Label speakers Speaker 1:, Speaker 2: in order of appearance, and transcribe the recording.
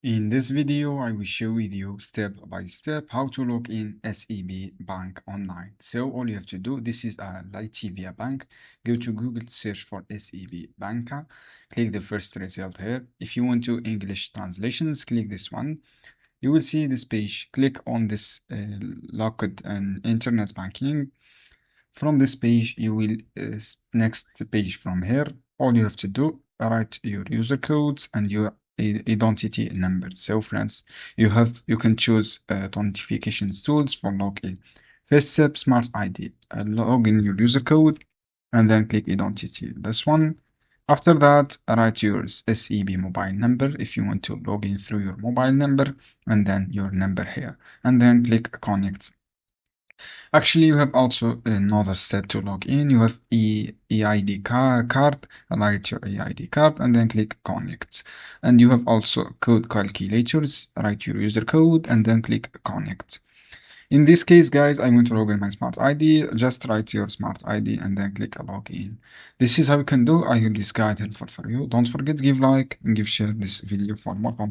Speaker 1: In this video, I will show with you step by step how to log in SEB Bank online. So all you have to do, this is a Latvia bank. Go to Google, search for SEB Banka, click the first result here. If you want to English translations, click this one. You will see this page. Click on this locked and internet banking. From this page, you will next page from here. All you have to do, write your user codes and your identity number. So friends, you can choose authentication tools for login. First step, Smart ID. Log in your user code and then click identity. This one. After that, write your SEB mobile number if you want to log in through your mobile number, and then your number here, and then click connect. Actually, you have also another step to log in. You have EID card, write your EID card, and then click connect. And you have also code calculators, write your user code, and then click connect. In this case, guys, I'm going to log in my Smart ID. Just write your Smart ID and then click login. This is how you can do. I hope this guide helpful for you. Don't forget to give like and give share this video for more content.